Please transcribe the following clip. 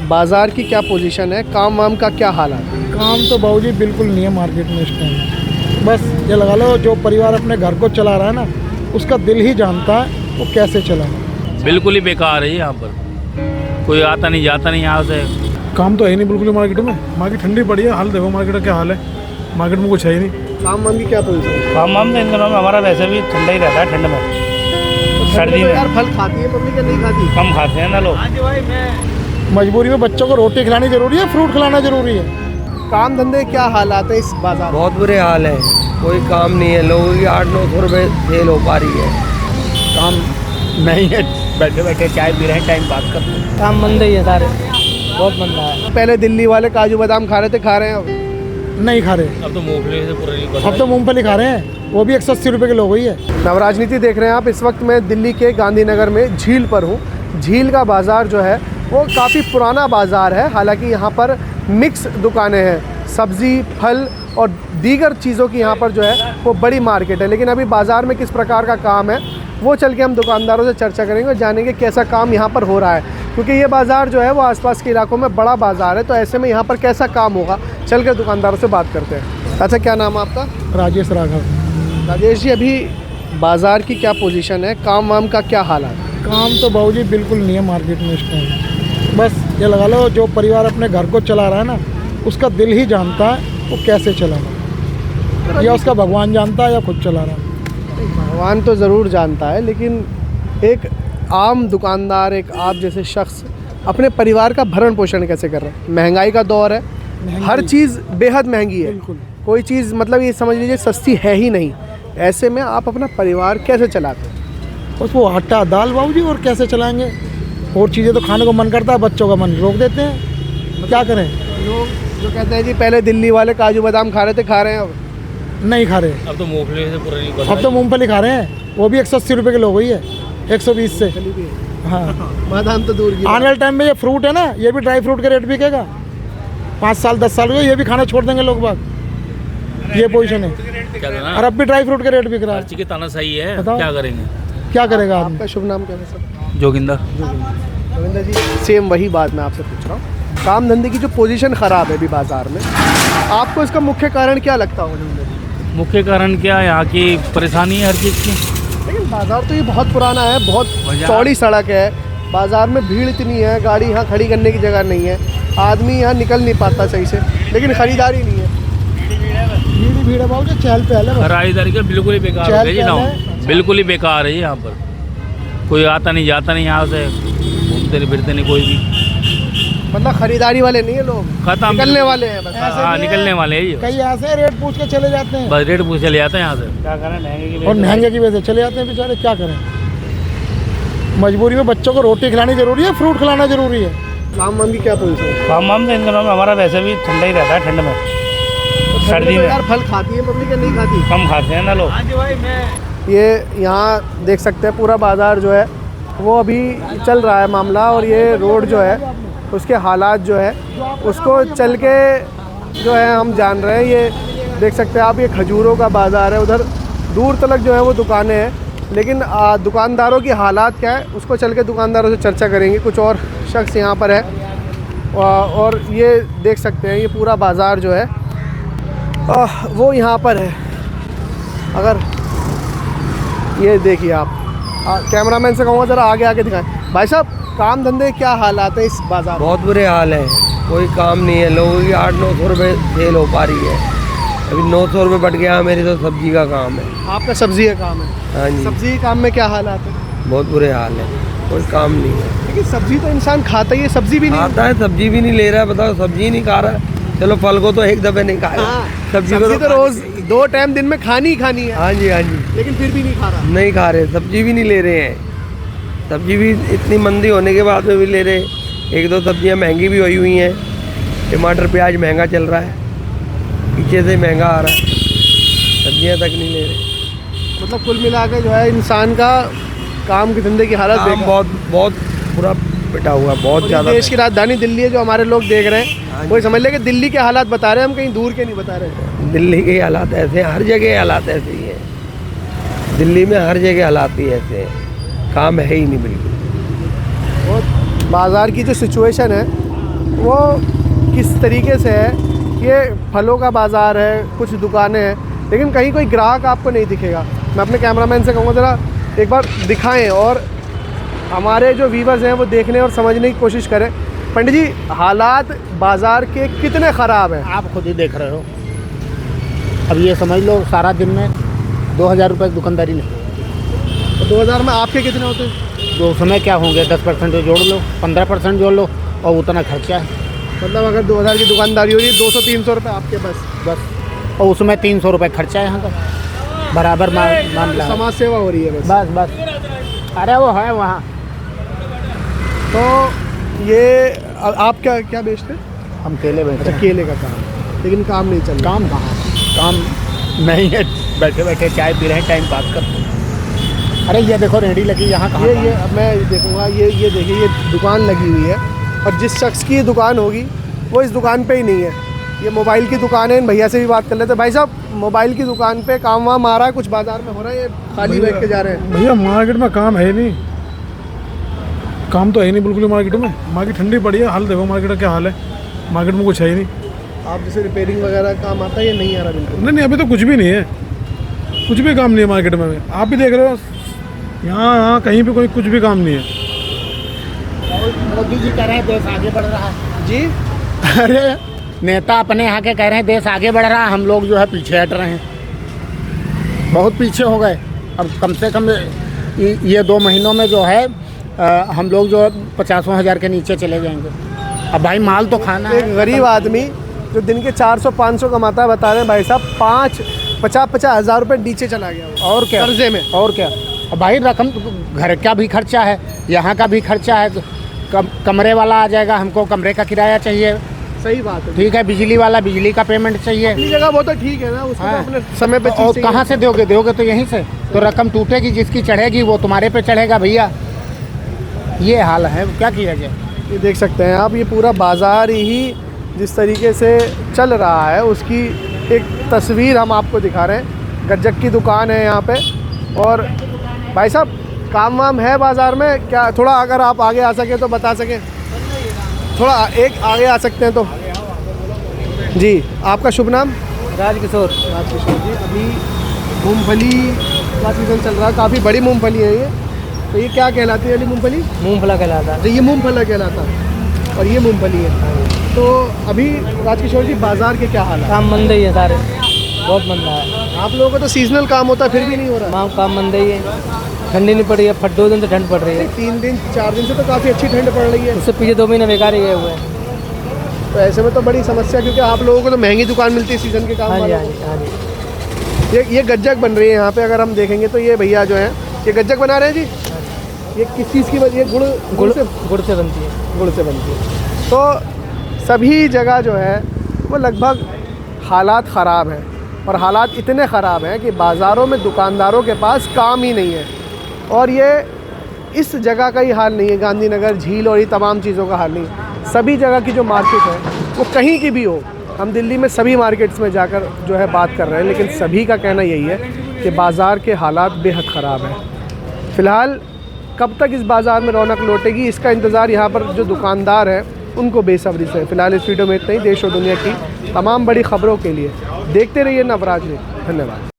बाज़ार की क्या पोजीशन है, काम वाम का क्या हाल है? काम तो बाबूजी बिल्कुल नहीं है मार्केट में इस टाइम। बस ये लगा लो, जो परिवार अपने घर को चला रहा है ना, उसका दिल ही जानता है वो कैसे चलाए। बिल्कुल ही बेकार है यहाँ पर, कोई आता नहीं जाता नहीं यहाँ से। काम तो है नहीं बिल्कुल मार्केट में। मार्केट ठंडी पड़ी है, हाल देखो मार्केट का क्या हाल है। मार्केट में कुछ है ही नहीं। काम वाम की क्या पोजीशन है? काम वाम तो इन दिनों में हमारा वैसे भी ठंडा ही रहता है, ठंड में। सर्दी में यार फल खाती है पब्लिक या नहीं खाती? कम खाते हैं ना लोग। मजबूरी में बच्चों को रोटी खिलानी जरूरी है, फ्रूट खिलाना जरूरी है। काम धंधे क्या हालात है इस बाजार में? बहुत बुरे हाल है, कोई काम नहीं है। लोगों की 800-900 रुपये सेल हो पा रही है। काम नहीं है, बैठे बैठे चाय पी रहे हैं, टाइम पास कर रहे हैं। काम मंदा ही है सारे, बहुत मंदा है। पहले दिल्ली वाले काजू बादाम खा रहे थे, खा रहे हैं अब? नहीं खा रहे, अब तो मूंगफली से पूरा अब तो मूंगफली खा रहे हैं, वो भी 180 रुपये किलो हो गई है। नवराजनीति देख रहे हैं आप। इस वक्त मैं दिल्ली के गांधीनगर में झील पर हूँ। झील का बाज़ार जो है वो काफ़ी पुराना बाज़ार है। हालांकि यहाँ पर मिक्स दुकानें हैं, सब्ज़ी, फल और दीगर चीज़ों की यहाँ पर जो है वो बड़ी मार्केट है। लेकिन अभी बाज़ार में किस प्रकार का काम है वो चल के हम दुकानदारों से चर्चा करेंगे और जानेंगे कैसा काम यहाँ पर हो रहा है, क्योंकि ये बाज़ार जो है वो आसपास के इलाकों में बड़ा बाज़ार है। तो ऐसे में यहाँ पर कैसा काम होगा, चल के दुकानदारों से बात करते हैं। अच्छा, क्या नाम है आपका? राजेश राघव। राजेश जी, अभी बाज़ार की क्या पोजीशन है, काम वाम का क्या हाल है? काम तो बाबूजी बिल्कुल नहीं है मार्केट में इस टाइम। बस ये लगा लो, जो परिवार अपने घर को चला रहा है ना, उसका दिल ही जानता है वो कैसे चलाना, या उसका भगवान जानता है या खुद चला रहा है। भगवान तो ज़रूर जानता है, लेकिन एक आम दुकानदार, एक आप जैसे शख्स अपने परिवार का भरण पोषण कैसे कर रहे हैं? महंगाई का दौर है, हर चीज़ बेहद महंगी है, कोई चीज़ मतलब ये समझ लीजिए सस्ती है ही नहीं। ऐसे में आप अपना परिवार कैसे चलाते हैं? बस वो आटा दाल बाबूजी, और कैसे चलाएंगे? और चीज़ें तो खाने को मन करता है, बच्चों का मन रोक देते हैं, क्या करें। लोग जो कहते हैं जी पहले दिल्ली वाले काजू बादाम खा रहे थे, खा रहे हैं अब? नहीं खा रहे, अब तो मूंगफली से पूरा अब तो मूंगफली खा रहे हैं, वो भी 180 रुपये किलो हो गई है, 120 से। हाँ, बादाम तो दूर की आने वाले टाइम में ये फ्रूट है ना, ये भी ड्राई फ्रूट का रेट बिकेगा। 5 साल 10 साल में ये भी खाना छोड़ देंगे लोग बाग। ये पोजीशन है, और अब भी ड्राई फ्रूट का रेट बिक रहा है। ताना सही है, बताओ। क्या करेंगे? क्या करेगा आदमी? आपका शुभ नाम क्या है सर? जोगिंदर। रविंदर जी, सेम वही बात मैं आपसे पूछ रहा हूँ। काम धंधे की जो पोजीशन ख़राब है अभी बाज़ार में, आपको इसका मुख्य कारण क्या लगता होगा? रविंदर जी, मुख्य कारण क्या, यहाँ की परेशानी है हर चीज़ की। लेकिन बाज़ार तो ये बहुत पुराना है, बहुत चौड़ी सड़क है, बाज़ार में भीड़ इतनी है, गाड़ी यहाँ खड़ी करने की जगह नहीं है, आदमी यहाँ निकल नहीं पाता सही से, लेकिन ख़रीदारी नहीं है। भीड़ है बाबू, चहल पहल है। खरीदारी का बिल्कुल ही बेकार हो गई ना, बिल्कुल ही बेकार है यहाँ पर, कोई आता नहीं जाता नहीं यहाँ से, घूमते फिरते नहीं कोई भी। मतलब खरीदारी वाले नहीं है लोग, खत्म, निकलने वाले हैं बस। हाँ, निकलने वाले हैं ये, कई ऐसे रेट पूछ के चले जाते हैं, बस रेट पूछ चले जाते हैं यहाँ से। क्या करें, महंगे की और महंगे की वजह से चले जाते हैं बेचारे, क्या करें। मजबूरी में बच्चों को रोटी खिलानी जरूरी है, फ्रूट खिलाना जरूरी है। काम वाम की क्या पोजीशन है? काम वाम तो इन दिनों में हमारा वैसे भी ठंडा ही रहता है, ठंड में। सर्दी में यार फल खाती है पब्लिक या नहीं खाती? कम खाते हैं ना लोग। ये यहाँ देख सकते हैं पूरा बाज़ार जो है वो अभी चल रहा है मामला, और ये रोड जो है उसके हालात जो है उसको चल के जो है हम जान रहे हैं। ये देख सकते हैं आप, ये खजूरों का बाज़ार है, उधर दूर तक जो है वो दुकानें हैं, लेकिन दुकानदारों की हालात क्या है उसको चल के दुकानदारों से चर्चा करेंगे। कुछ और शख्स यहाँ पर है, और ये देख सकते हैं ये पूरा बाज़ार जो है वो यहाँ पर है। अगर ये देखिए आप, कैमरामैन से कहूँगा ज़रा आगे आके दिखाएं। भाई साहब, काम धंधे क्या हालात है इस बाज़ार? बहुत बुरे हाल है, कोई काम नहीं है। लोगों की 800-900 रुपये सेल हो पा रही है। अभी 900 रुपये बढ़ गया। मेरी तो सब्जी का काम है। आपका सब्जी का काम है? हाँ जी। सब्जी के काम में क्या हालात है? बहुत बुरे हाल है, कोई काम नहीं है। लेकिन सब्जी तो इंसान खाता ही है, सब्जी भी नहीं आता है, सब्जी भी नहीं ले रहा है। बताओ, सब्जी नहीं खा रहा है। चलो फल को तो एक दफ़े नहीं खाया, सब्जी तो रोज़ 2 टाइम दिन में खानी ही खानी है। हाँ जी, हाँ जी, लेकिन फिर भी नहीं खा रहा। नहीं खा रहे, सब्जी भी नहीं ले रहे हैं। सब्जी भी इतनी मंदी होने के बाद में भी ले रहे। 1-2 सब्जियां महंगी भी हुई हैं। टमाटर प्याज महंगा चल रहा है, पीछे से महंगा आ रहा है, सब्जियां तक नहीं ले रहे। मतलब कुल मिला के जो है इंसान का काम के धंधे की हालत बहुत बहुत पूरा पिटा हुआ, बहुत ज़्यादा। देश की राजधानी दिल्ली है जो हमारे लोग देख रहे हैं, वही समझ ले कि दिल्ली के हालात बता रहे हैं, हम कहीं दूर के नहीं बता रहे। दिल्ली के हालात ऐसे हैं, हर जगह हालात ऐसे ही हैं। दिल्ली में हर जगह हालात ही ऐसे हैं, काम है ही नहीं बिल्कुल। और बाज़ार की जो सिचुएशन है वो किस तरीके से है। ये फलों का बाज़ार है, कुछ दुकानें हैं, लेकिन कहीं कोई ग्राहक आपको नहीं दिखेगा। मैं अपने कैमरामैन से कहूँगा ज़रा एक बार दिखाएं और हमारे जो व्यूवर्स हैं वो देखने और समझने की कोशिश करें। पंडित जी, हालात बाज़ार के कितने ख़राब हैं? आप खुद ही देख रहे हो। अब ये समझ लो सारा दिन में 2000 रुपये की दुकानदारी नहीं। तो 2000 में आपके कितने होते हैं? तो उसमें क्या होंगे, 10% जोड़ लो, 15% जोड़ लो, और उतना खर्चा है। मतलब अगर 2000 की दुकानदारी हो रही है, 200-300 रुपये आपके बस। और उसमें 300 रुपये खर्चा है यहाँ का, बराबर मामला है। समाज सेवा हो रही है बस। अरे वो है वहाँ। तो ये आप क्या बेचते हैं? हम केले बैठे हैं। केले का काम, लेकिन काम नहीं चल रहा। काम कहाँ, काम नहीं है, बैठे बैठे चाय पी रहे हैं, टाइम पास करते हैं। अरे ये देखो रेहड़ी लगी यहाँ कहाँ? ये अब मैं देखूँगा, ये देखिए, ये दुकान लगी हुई है और जिस शख्स की ये दुकान होगी वो इस दुकान पे ही नहीं है। ये मोबाइल की दुकान है। इन भैया से भी बात कर लेते हैं। भाई साहब, मोबाइल की दुकान पे काम वाम आ रहा है? कुछ बाज़ार में हो रहा है? ये खाली बैठ के जा रहे हैं? भैया मार्केट में काम है नहीं, काम तो है नहीं बिल्कुल ही मार्केट में। मार्केट ठंडी पड़ी है, हाल देखो मार्केट का क्या हाल है। मार्केट में कुछ है ही नहीं। आप जैसे रिपेयरिंग वगैरह काम आता है, ये नहीं आ रहा बिल्कुल? नहीं, अभी तो कुछ भी नहीं है, कुछ भी काम नहीं है मार्केट में। आप भी देख रहे हो यहाँ कहीं भी कोई कुछ भी काम नहीं है। मोदी जी कह रहे हैं देश आगे बढ़ रहा है। जी, अरे नेता अपने यहाँ के कह रहे हैं देश आगे बढ़ रहा है, हम लोग जो है पीछे हट रहे हैं, बहुत पीछे हो गए। अब कम से कम ये 2 महीनों में जो है हम लोग जो 50,000 के नीचे चले जाएंगे। अब भाई माल तो खाना है। एक गरीब आदमी जो दिन के 400-500 कमाता है, बता रहे हैं भाई साहब 50 हज़ार रुपये नीचे चला गया वो। और क्या, कर्जे में। और क्या। अब भाई रकम, घर का भी खर्चा है, यहाँ का भी खर्चा है। कमरे वाला आ जाएगा, हमको कमरे का किराया चाहिए। सही बात है। ठीक है, बिजली वाला बिजली का पेमेंट चाहिए। अपनी जगह वो तो ठीक है ना, उसको तो हाँ। अपने समय पे और कहाँ से दोगे तो यहीं से तो रकम टूटेगी, जिसकी चढ़ेगी वो तुम्हारे पे चढ़ेगा भैया। ये हाल है, क्या किया जाए। ये देख सकते हैं आप, ये पूरा बाज़ार ही जिस तरीके से चल रहा है उसकी एक तस्वीर हम आपको दिखा रहे हैं। गज्जक की दुकान है यहाँ पे। और भाई साहब, काम वाम है बाज़ार में क्या? थोड़ा अगर आप आगे आ सके तो बता सकें, थोड़ा एक आगे आ सकते हैं तो। जी, आपका शुभ नाम? राजकिशोर। राजकिशोर जी, अभी मूंगफली का सीज़न चल रहा है, काफ़ी बड़ी मूंगफली है ये। तो ये क्या कहलाती है वाली मूंगफली? मूंगफला कहलाता है। तो ये मूंगफला कहलाता है और ये मूंगफली है। तो अभी राजकिशोर जी, बाज़ार के क्या हाल है? काम मंदे ही है सारे, बहुत मंदा है। आप लोगों को तो सीजनल काम होता है, फिर भी नहीं हो रहा? काम मंदे ही है। ठंडी नहीं पड़ रही है, 2 दिन से ठंड पड़ रही है। 3 दिन 4 दिन से तो काफ़ी अच्छी ठंड पड़ रही है। उससे पीछे 2 महीने बेकार ही गए हुए हैं। तो ऐसे में तो बड़ी समस्या, क्योंकि आप लोगों को तो महंगी दुकान मिलती है सीज़न के काम हाँ जी, वालों हाँ को। जी, हाँ जी। ये गज्जक बन रही है यहाँ पे। अगर हम देखेंगे तो ये भैया जो है ये गज्जक बना रहे हैं जी। ये किस चीज़ की बनती है? गुड़ से बनती है। गुड़ से बनती है। तो सभी जगह जो है वो लगभग हालात ख़राब हैं, और हालात इतने ख़राब हैं कि बाज़ारों में दुकानदारों के पास काम ही नहीं है। और ये इस जगह का ही हाल नहीं है, गांधीनगर, झील और ये तमाम चीज़ों का हाल नहीं है। सभी जगह की जो मार्केट है वो कहीं की भी हो, हम दिल्ली में सभी मार्केट्स में जाकर जो है बात कर रहे हैं, लेकिन सभी का कहना यही है कि बाज़ार के हालात बेहद ख़राब हैं। फ़िलहाल कब तक इस बाज़ार में रौनक लौटेगी, इसका इंतज़ार यहाँ पर जो दुकानदार हैं उनको बेसब्री से। फ़िलहाल इस वीडियो में इतना ही। देश और दुनिया की तमाम बड़ी ख़बरों के लिए देखते रहिए नवराज न्यूज़। धन्यवाद।